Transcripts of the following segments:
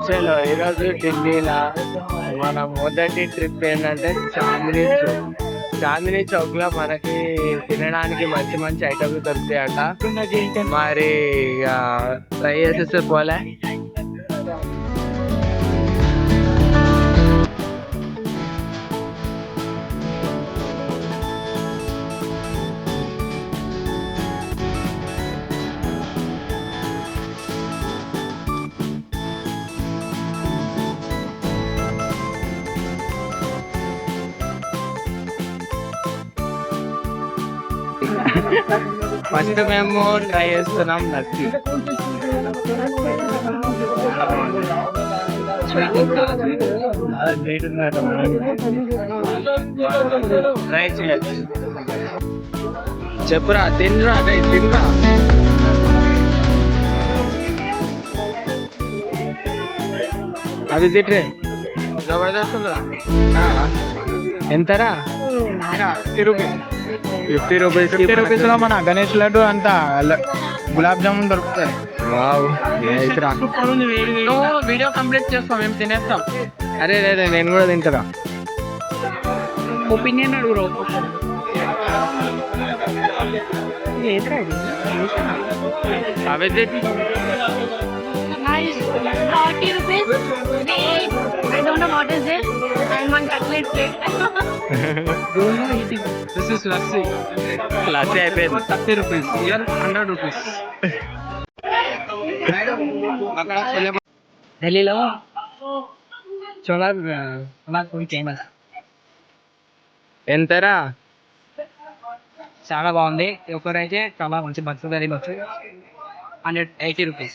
చలో ఈరోజు ఢిల్లీలో మన మొదటి ట్రిప్ ఏంటంటే చాందినీ చౌక్ లో మనకి తినడానికి మంచి మంచి ఐటమ్స్ దొరుకుతాయంట. మరి ట్రై చేసేస్తే పోలే. ఫస్ట్ మేము ట్రై చేస్తున్నాం నచ్చి ట్రై చేయొచ్చు. చెప్పురా, తినరా తినరా. అది తిట్రే జబర్దస్త్ ఉందా? ఎంతరా? 50 రూపీస్. 50 రూపీస్ లో మన గణేష్ లడ్డు అంతా గులాబ్ జామున్ దొరుకుతాయి. వీడియో కంప్లీట్ చేస్తాం, మేము తినేస్తాం. అరే నేను కూడా తింటారా. ఒపీనియన్ అడుగురా. అవి 40 rupees. I don't know what is this. And one cutlet plate. Don't know eating. This is lassi. Lassi అయిపోయింది. 30 rupees. Here 100 rupees. ఢిల్లీలో చోలా ఫేమస్. ఎంతరా? చాలా బాగుంది. ఒకరైతే చాలా మంచి బస్సు ధర బస్సు 180 rupees.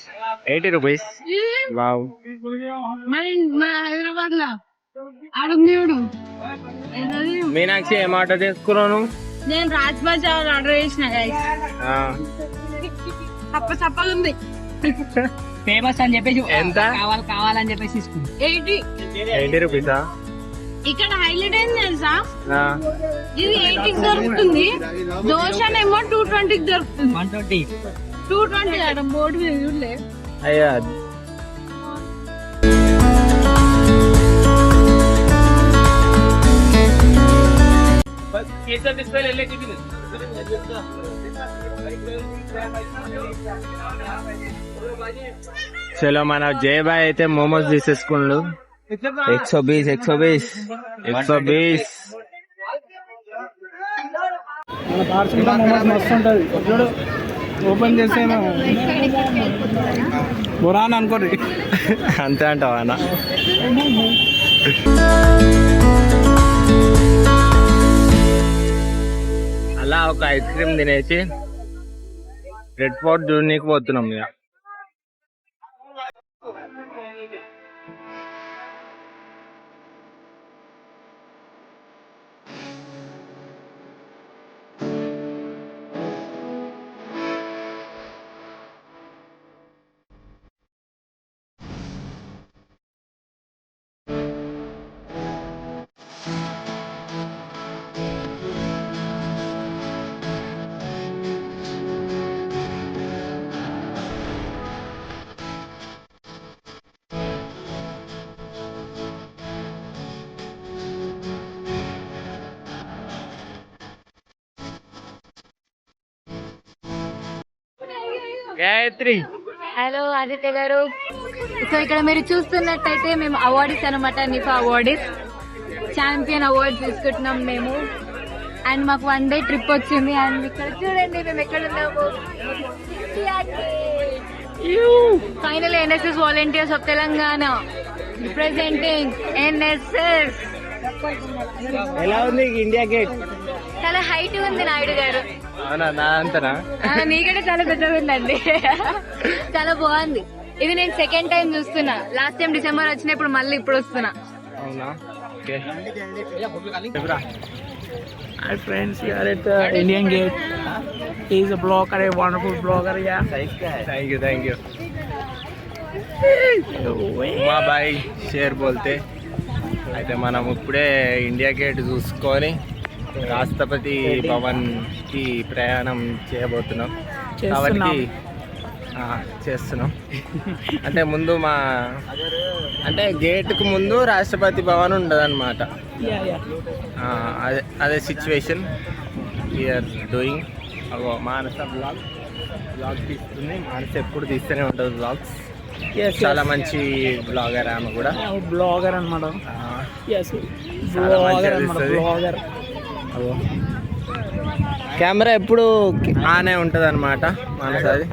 80 rupees. వావ్. మరి హైదరాబాద్ లో అడుగుడు మీనాక్షి ఏం ఆర్డర్ చేసుకున్నాను? నేను రాజ్మా చావల్ ఆర్డర్ చేసిన. చప్పగా ఉంది. ఫేమస్ అని చెప్పేసి ఎంత కావాలని చెప్పేసి 80 రూపీసా? ఇక్కడ హైలైట్ అయింది తెలుసా, ఇది 80 దొరుకుతుంది. దోశనేమో 220 దొరుకుతుంది. 220 బోర్డు మీద చూడలే. అయ్యా చలో మన జయబాయ్ అయితే మోమోస్ తీసేసుకుండు. 120. మస్తు ఉంటుంది. ఓపెన్ చేసేమో బురాన్ అనుకోండి. అంతే అంటావా అన్న? అలా ఒక ఐస్ క్రీమ్ తినేసి రెడ్ ఫోర్ట్ చూడనీకి పోతున్నాం ఇక. గాయత్రి, హలో ఆదిత్య గారు. సో ఇక్కడ మీరు చూస్తున్నట్టయితే మేము అవార్డ్స్ అనమాట, నిఫా అవార్డ్స్ ఛాంపియన్ అవార్డ్స్ తీసుకుంటున్నాం మేము. అండ్ మాకు 1 day ట్రిప్ వచ్చింది. అండ్ ఇక్కడ చూడండి మేము ఎక్కడ ఉన్నాము. Final NSS volunteers of Telangana representing NSS. ఎలా ఉంది ఇండియా గేట్? చాలా హైట్ ఉంది నాయుడు గారు. అవునా? నా అంతనా? నీకంటే చాలా పెద్దగా ఉందండి. చాలా బాగుంది. ఇది నేను సెకండ్ టైం చూస్తున్నా. లాస్ట్ టైం డిసెంబర్ వచ్చినప్పుడు మళ్ళీ ఇప్పుడు వస్తున్నా. అవునా? Okay. Hi friends, we are at the Indian Gate. He is a blogger, a wonderful blogger. Yeah. Thank you. మా బాయ్ షేర్ బోల్తే. అయితే మనం ఇప్పుడే ఇండియా గేట్ చూసుకొని రాష్ట్రపతి భవన్ కి ప్రయాణం చేయబోతున్నాం. కాబట్టి చేస్తున్నాం. అంటే ముందు అంటే గేట్కు ముందు రాష్ట్రపతి భవన్ ఉండదన్నమాట. అదే సిచ్యువేషన్ వీఆర్ డూయింగ్. మానస బ్లాగ్ తీస్తుంది. మానస ఎప్పుడు తీస్తూనే ఉంటుంది బ్లాగ్స్. చాలా మంచి బ్లాగర్ ఆమె కూడా. బ్లాగర్ అనమాట. కెమెరా ఎప్పుడు ఆనే ఉంటుంది అనమాట మానసది.